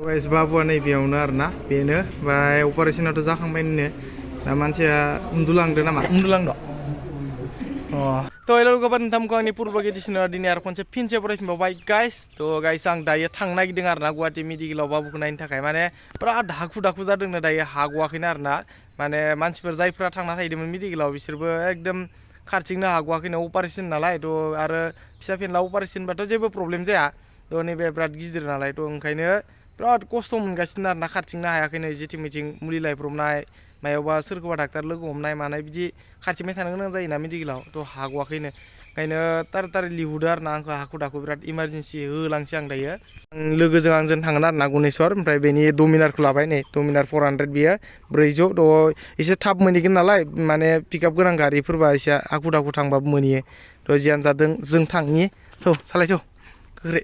guys बाबुआ नैबेयावनो आरोना बेनो ओमफ्राय अपारेशनाथ' जाखांबायनो दा मानसिया उन्दुलांदो नामा उन्दुलांद' तो हेलो गोबां नोंथांमोनखौ आंनि पुर्ब एडिशनाव दिनै आरो खनसे फिनसे फरायफिनबावबाय गाइस तो गाइस आं दायो थांनो नागिरदों आरोना गुवाहाटि मेडिकेलाव बाबुखौ नायनो थाखाय माने बिराद हाखु दाखु जादोंनो दायो हागवाखैनो आरोना माने मानसिफोर जायफ्रा थांना थाहैदोंमोन मेडिकेलाव बिसोरबो एकदम खारथिंनो हागवाखैनो अपारेशन नालाय तो आरो फिसा फेनला अपारेशनबाथ' जेबो प्रब्लेम जाया तो नैबे बिराद गिदिर नालाय तो ओंखायनो बिराद खस्थ' मोनगासिनो आरोना खारथिंनो हायाखैनो जेथिं मिथिं मुलि लायब्रबनाय मायावबा सोरखौबा डाक्टार लोगो हमनाय मानाय बिदि खारथिंबाय थानो गोनां जायोना मेडिकेलाव तो हागवाखैनो ओंखायनो तार लिहुदो आरोना आंखौ हाखु दाखु बिराद इमारजेन्सि होलांसै आं दायो लोगोजों आंजों थांगोन आरोना गुनेश्वर ओमफ्राय बेनि डमिनारखौ लाबाय नै डमिनार 400 बियो 400 तो एसे थाब मोनहैगोन नालाय माने पिकआप गोनां गारिफोरबा एसे हाखु दाखु थांबाबो मोनहैयो तो जियानो जादों जों थांनि थौ सालायथौ गोख्रै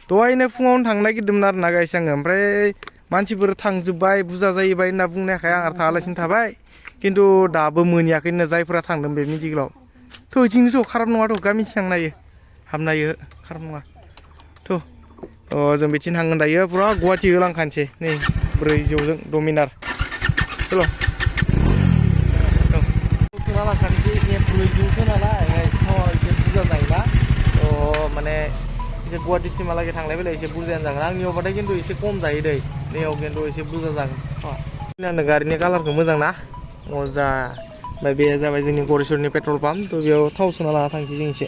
दहायनो फुङावनो थांनो नागिरदोंमोन आरोना गाइस आङो ओमफ्राय मानसिफोर थांजोब्बाय बुरजा जाहैबाय होनना बुंनायखाय आं थाङालासिनो थाबाय खिन्थु दाबो मोनहैयाखैनो जायफोरा थांदों बे मेडिकेलाव थ' इथिंनोथ' खाराब नङाथ' गामिथिं थांनो हायो हाबनो हायो खाराब नङा थ' जों बिथिं थांगोन दायो पुरा गुवाहाटि होलांखानोसै नै 400जों डमिनार चल' सोना लांखानोसै 400सो नालाय एसे बुरजा जायोना थ' माने एसे गुवाहाटिसिमहालागै थांलाय फैलाय एसे बुरजायानो जागोन आंनियावबाथाय खिन्थु एसे खम जायो दै नैयाव खिन्थु एसे बुरजा जागोन गारिनि कालारखौ मोजां ना मजा ओमफ्राय बे जाबाय जोंनि गरेस्वरनि पेट्रल पाम्प थ' बेयाव थाव सोना लाना थांसै जों एसे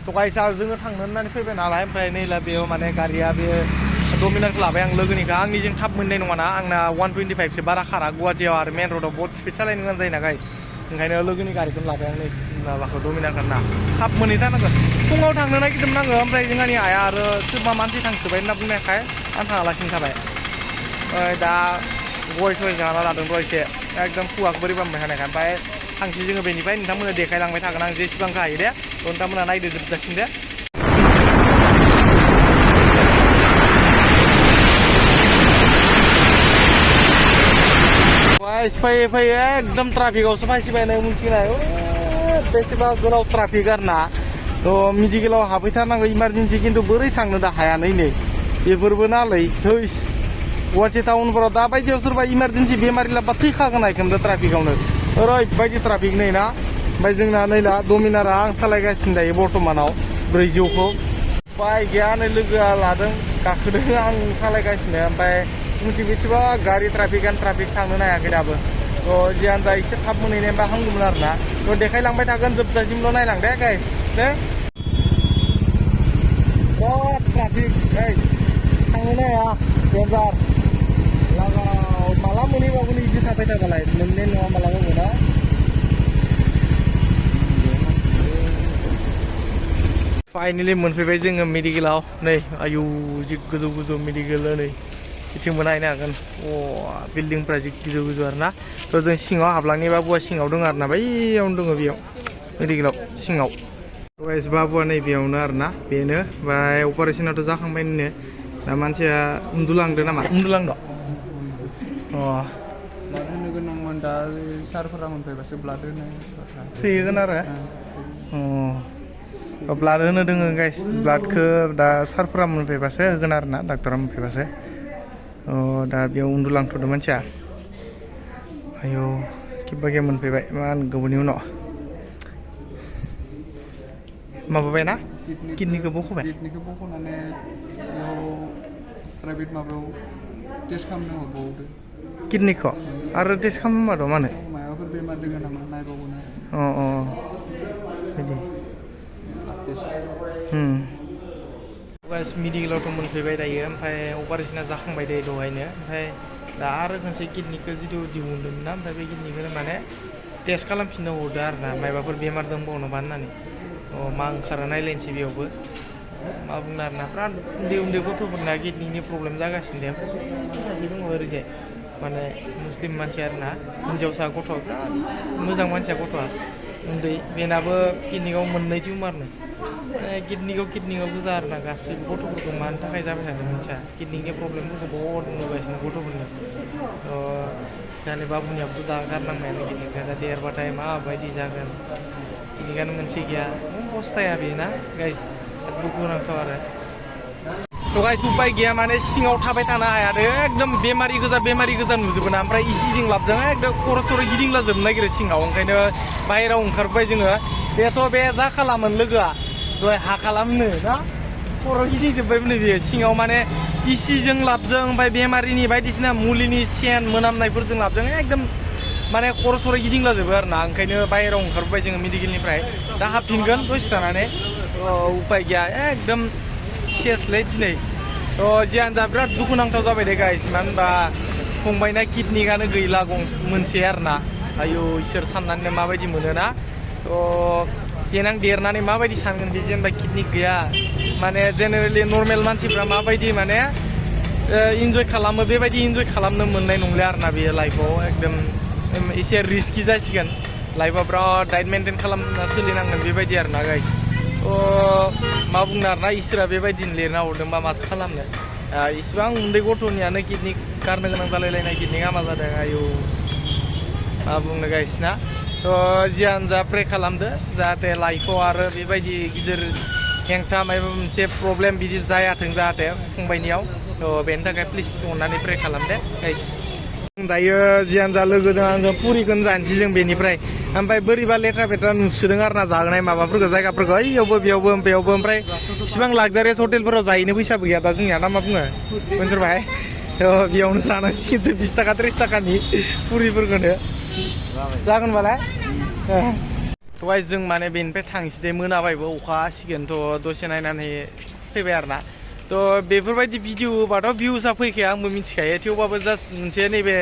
थ' गाइसा जोङो थांनो होननानै फैबाय नालाय ओमफ्राय नैला बेयाव माने गारिया बे डमिनारखौ लाबाय आं लोगोनिखौ आंनिजों थाब मोननाय नङाना आंना 125सो बारा खारा गुवाहाटियाव आरो मेन रडआव बहुत स्पिड सालायनो गोनां जायोना गाइस ओंखायनो लोगोनि गारिखौनो लाबाय आं नै माबाखौ डमिनारखौ ना थाब मोनहैथारनांगोन फुङाव थांनो नागिरदोंमोन आङो ओमफ्राय जोंहानि आइया आरो सोरबा मानसि थांसोबाय होनना बुंनायखाय आं थाङालासिनो थाबाय दा गय सय जाना लादों र' एसे एकदम खुवाखौ बोरैबा मोनहायखाय ओमफ्राय थांसै जोङो बेनिफ्राय नोंथांमोननो देखायलांबाय थागोन आं जेसेबांखौ हायो दे नोंथांमोना नायदो जोबजासिम दे फैयै फैयै एकदम ट्राफिकआवसो फायसिबाय नों मिथिनाय बेसेबा गोलाव ट्राफिक आरोना थ' मेडिकेलाव हाबहैथारनांगौ इमारजेन्सि खिन्थु बोरै थांनो दा हाया नै बेफोरबो नालै थैस गुवाहाटि टाउनफोराव दा बायदियाव सोरबा इमारजेन्सि बेमारि लाबा थैखागोन आइखोमदो ट्राफिकआवनो ओरैबायदि ट्राफिक नै ना ओमफ्राय जोंना नै दा डमिनारा आं सालायगासिनो दायो बर्थमानाव 400खौ बाय गैया नै लोगोआ लादों गाखोदों आं सालायगासिनो ओमफ्राय मिथिं बेसेबा गारि ट्राफिक थांनो हायाखै दाबो थ' जियानो जा एसे थाब मोनहैनायबा हामगौमोन आरोना थ' देखायलांबाय थागोन जोबजासिमल' नायलां दे गाइस दे बिराद ट्राफिक गाइस थांनो हाया डेन्जार लागाव माला मोनहैबावगोन बिदि थाबाय थाबालाय मोननाय नङा मालाबा मोना फाइनेलि मोनफैबाय जोङो मेडिकेलाव नै आयु जि गोजौ गोजौ मेडिकेल नै बिथिंबो नायनो हागोन बिल्डिंफ्रा जि गोजौ गोजौ आरोना थ' जों सिङाव हाबलांनि बाबुआ सिङाव दङ आरोना बैयावनो दङ बेयाव मेडिकेलाव सिङाव गाइस बाबुआ नैबेयावनो आरोना बेनो ओमफ्राय अपारेशनाथ' जाखांबायनो दा मानसिया उन्दुलांदो नामा उन्दुलांद' ब्लाड होनो गोनांमोन दा सारफोरा मोनफैबासो ब्लाड होनो थैगोन आरो ब्लाड होनो दोङो गाइस ब्लाडखौ दा सारफोरा मोनफैबासो होगोन आरोना डाक्टरा मोनफैबासो दा बेयाव उन्दुलांथ'दों मानसिया आयौ किबाके मोनफैबाय मान गोबावनि उनाव माबाबाय ना किडनिखौ बख'बाय किडनिखौ बख'नानै बेयाव प्राइभेट माबायाव टेस्ट खालामनो हरबावदो किडनिखौ आरो टेस्ट खालामबा दं मानो माबाफोर बेमार दङ नामा नायबावगोन बिदि गाइस मेडिकेलावथ' मोनफैबाय दायो ओमफ्राय अपारेशना जाखांबाय दे दहायनो ओमफ्राय दा आरो खनसे किडनिखौ जिथु दिहुनदोंमोन ना ओमफ्राय बे किडनिखौनो माने टेस्ट खालामफिननो हरदो आरोना मायबाफोर बेमार दंबावनोबा होननानै मा ओंखारो नायलायनोसै बेयावबो मा बुंनो आरोना बिराद उन्दै गथ'फोरना किडनिनि प्रब्लेम जागासिनो दं सासे दङ ओरैजाय माने मुस्लिम मानसि आरोना हिन्जावसा गथ' बिराद मोजां मानसिया गथ'आ उन्दै बेनाबो किडनियाव मोननै टिउमारनो किडनियाव गोजा आरोना गासैबो गथ'फोरखौ मानि थाखाय जाबाय थादों मिथिया किडनिनि प्रब्लेमफोरखौ बहुद नुगासिनो गथ'फोरनियाव दानि बाबुनियाबोथ' दा गारनांबायानो किडनिखौ दा देरबाथाय माबायदि जागोन किडनिकानो मोनसे गैया अबस्थाया बेना गाइस दुखु नांथाव आरो थ' गाइस उपाय गैया माने सिङाव थाबाय थानो हाया आरो एकदम बेमारि गोजा नुजोबो ना ओमफ्राय इसिजों लाबजों एकदम खर' सर' गिदिंला जोबनो नागिरो सिङाव ओंखायनो बाहेराव ओंखारबाय जोङो बेथ' बे जा खालामोन लोगोआ दहाय हा खालामनो ना खर' गिदिंजोब्बायमोन बेयो सिङाव माने इसिजों लाबजों ओमफ्राय बेमारिनि बायदिसिना मुलिनि सेन मोनामनायफोरजों लाबजों एकदम माने खर' सर' गिदिंलाजोबो आरो ना ओंखायनो बाहेराव ओंखारबाय जोङो मेडिकेलनिफ्राय दा हाबफिनगोन दसे थानानै उपाय गैया एकदम सेसलै दिनै जियानो जा बिराद दुखुनांथाव जाबाय दे गाइस मानो होनबा फंबायना किडनिकआनो गैला मोनसे आरो ना आयौ इसोर साननानै माबायदि मोनोना देनां देरनानै माबायदि सानगोन बे जेनेबा किडनिक गैया माने जेनेरेलि नर्मेल मानसिफ्रा माबायदि माने इन्जय खालामो बेबायदि इन्जय खालामनो मोननाय नंला आरो ना बेयो लाइफआव एकदम एसे रिस्कि जासिगोन लाइफआ बिराद डाइट मेनटेन खालामना सोलिनांगोन बेबायदि आरो ना गाइस मा बुंनो आरो ना इसोरा बेबायदिनो लिरना हरदोंबा माथो खालामनो इसिबां उन्दै गथ'नियानो किडनि गारनो गोनां जालायलायनाय किडनि हामा जादों आयौ मा बुंनो गाइस ना जियानो जा प्रे खालामदो जाहाथे लाइफआव आरो बेबायदि गिदिर हेंथा माबा मोनसे प्रब्लेम बिदि जायाथों जाहाथे फंबायनियाव बेनि थाखाय प्लिज अननानै प्रे खालामदे गाइस दायो जियानो जा लोगोजों आंजों पुरिखौनो जानोसै जों बेनिफ्राय ओमफ्राय बोरैबा लेथ्रा फेथ्रा नुसोदों आरो ना जानाय माबाफोरखौ जायगाफोरखौ ओइयावबो बेयावबो ओमफ्राय इसिबां लाक्जारियास हटेलफोराव जाहैनो फैसाबो गैया दा जोंनिया ना मा बुङो मोनसोरबाय बेयावनो जानांसिगोन 20 थाखा 30 थाखानि पुरिफोरखौनो जागोनबालाय गाइस जों माने बेनिफ्राय थांसै दे मोनाबायबो अखा हासिगोन दसे नायनानै फैबाय आरो ना बेफोरबायदि भिडिअ होबाथ' भिउसआ फैखाया आंबो मिथिखायो थेवबाबो जास्ट मोनसे नैबे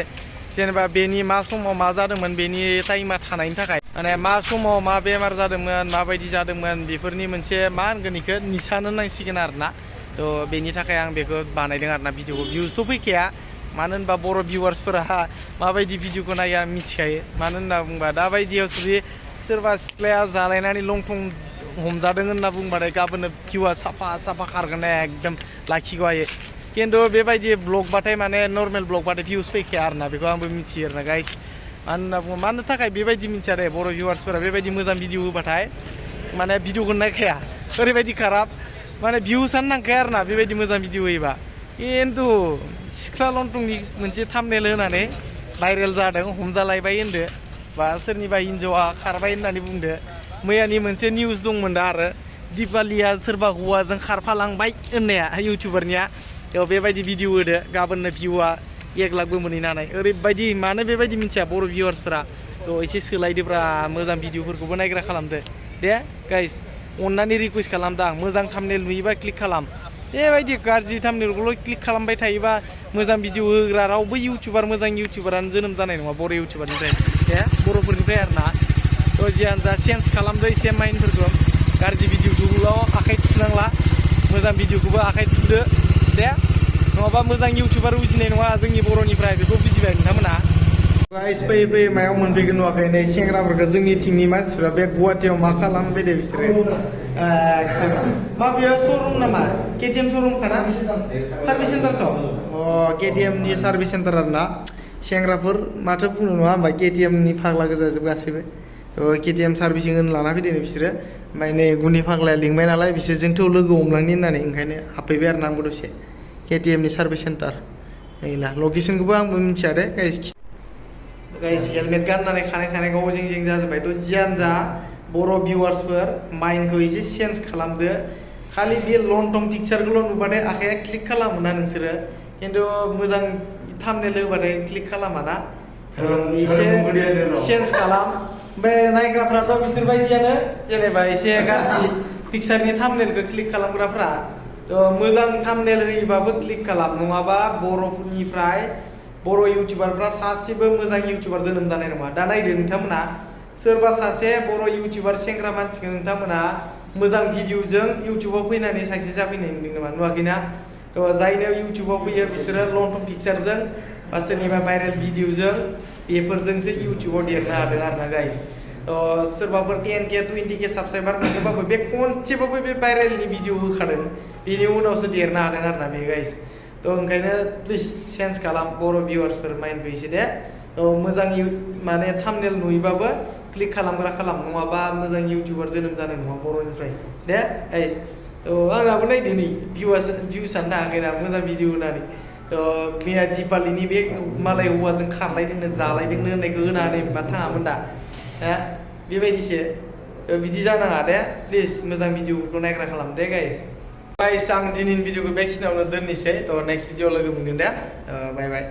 जेनेबा बेनि मा समाव मा जादोंमोन बेनि टाइमा थानायनि थाखाय माने मा समाव मा बेमार जादोंमोन माबायदि जादोंमोन बेफोरनि मोनसे मा होनगोन बेखौ निसान होननांसिगोन आरो ना बेनि थाखाय आं बेखौ बानायदों आरो ना भिडिअखौ भिउसथ' फैखाया मानो होनबा बर' भिउवार्सफोरा माबायदि भिडिअखौ नायो आं मिथिखायो मानो होनना बुंबा दाबायदियाव जुदि सोरबा सिख्लाया जालायनानै लंथं हमजादों होनना बुंबाथाय गाबोननो भिउआ साफा खारगोन एकदम लाखिगौ हायो खिन्थु बेबायदि ब्लगबाथाय माने नर्मेल ब्लगबाथाय भिउस फैखाया आरो ना बेखौ आंबो मिथियो आरो ना गाइस मानो होनना बुङो मानो थाखाय बेबायदि मिथिया दे बर' भिउवार्सफोरा बेबायदि मोजां भिडिअ होबाथाय माने भिडिअखौ नायखाया ओरैबायदि खाराब माने भिउसआनो नांखाया आरो ना बेबायदि मोजां भिडिअ होयोबा खिन्थु सिख्ला लंथंनि मोनसे थाम्बनेल होनानै भाइरेल जादों हमजालायबाय होनदो बा सोरनिबा हिन्जावा खारबाय होननानै बुंदो मैयानि मोनसे निउस दंमोन दा आरो दिपालिया सोरबा हौवाजों खारफालांबाय होननाया इउटुबारनिया बेबायदि भिडिअ होदो गाबोननो भिउआ 1 लाखबो मोनहैनानै ओरैबायदि मानो बेबायदि मिथिया बर' भिउवार्सफोरा एसे सोलायदोब्रा मोजां भिडिअफोरखौबो नायग्रा खालामदो दे गाइस अननानै रिकुवेस्ट खालामदों आं मोजां थाम्बनेल नुयोबा क्लिक खालाम बेबायदि गाज्रि थाम्बनेलखौल' क्लिक खालामबाय थायोबा मोजां भिडिअ होग्रा रावबो मोजां इउटुबारानो जोनोम जानाय नङा बर' इउटुबारनिफ्राय दे बर'फोरनिफ्राय आरो ना जियानो जा चेन्ज खालामदो एसे माइन्डफोरखौ गाज्रि भिडिअखौल' आखाइ थुनांला मोजां भिडिअखौबो आखाइ थुदो दे नङाबा मोजां इउटुबार उजिनाय नङा जोंनि बर'निफ्राय बेखौ बुजिबाय नोंथांमोना गाइस फैयै मायाव मोनफैगोन नुवाखै नै सेंग्राफोरखौ जोंनिथिंनि मानसिफ्रा बे गुवाहाटियाव मा खालामबाय दे बिसोरो मा बेयो श'रुम नामा केटिएम श'रुम खाना सार्भिस सेन्टारसो केटिएमनि सार्भिस सेन्टार आरो ना सेंग्राफोर माथो बुंनो नङा होमबा केटिएमनि फाग्ला गोजाजोब गासैबो केटिएम सार्भिसिं होनो लाना फैदों बिसोरो ओमफ्राय नै गुनि फाग्लाया लिंबाय नालाय बिसोरजोंथ' लोगो हमलांनि होननानै ओंखायनो हाबफैबाय आरो ना आंबो दसे केटिएमनि सार्भिस सेन्टार नैला लकेसनखौबो आंबो मिथिया दे गाइस हेलमेट गाननानै खानाय सानायखौ जिं जाजोब्बाय जियानो जा बर' भिउवार्सफोर माइन्डखौ एसे चेन्ज खालामदो खालि बे लंथं पिक्चारखौल' नुबाथाय आखाइया क्लिक खालामो ना नोंसोरो खिन्थु मोजां थाम्बनेल होबाथाय क्लिक खालामा ना एसे चेन्ज खालाम ओमफ्राय नायग्राफ्राथ' बिसोर बायदियानो जेनेबा एसे गाज्रि पिक्चारनि थाम्बनेलखौ क्लिक खालामग्राफ्रा मोजां थाम्बनेल होयोबाबो क्लिक खालाम नङाबा बर'फोरनिफ्राय बर' इउटुबारफ्रा सासेबो मोजां इउटुबार जोनोम जानाय नङा दा नायदो नोंथांमोना सोरबा सासे बर' इउटुबार सेंग्रा मानसिखौ नोंथांमोना मोजां भिडिअजों इउटुबाव फैनानै साक्सेस जाफैनाय नुदों नामा नुवाखैना जायनो इउटुबाव फैयो बिसोरो लंथं पिक्चारजों बा सोरनिबा भाइरेल भिडिअजों बेफोरजोंसो इउटुबाव देरनो हादों आरो ना गाइस सोरबाफोर 10K 20K साबसक्राइबार मोनोबाबो बे खनसेबाबो बे भाइरेलनि भिडिअ होखादों बेनि उनावसो देरनो हादों आरो ना बे गाइस ओंखायनो प्लिज चेन्ज खालाम बर' भिउवार्सफोर माइन्डखौ एसे दे मोजां माने थाम्बनेल नुयोबाबो क्लिक खालामग्रा खालाम नङाबा मोजां इउटुबार जोनोम जानाय नङा बर'निफ्राय दे गाइस आंनाबो नायदो नै भिउसानो थाङाखैना मोजां भिडिअ होनानै मैया दिपालिनि बे मालाय हौवाजों खारलायदोंनो जालायदोंनो होननायखौ होना होनायमोनबा थाङामोन दा बेबायदिसो बिदि जानाङा दे प्लिज मोजां भिडिअफोरखौ नायग्रा खालाम दे गाइस आं दिनैनि भिडिअखौ बेखिनियावनो दोननोसै नेक्स्ट भिडिअ लोगो मोनगोन दे बाय बाय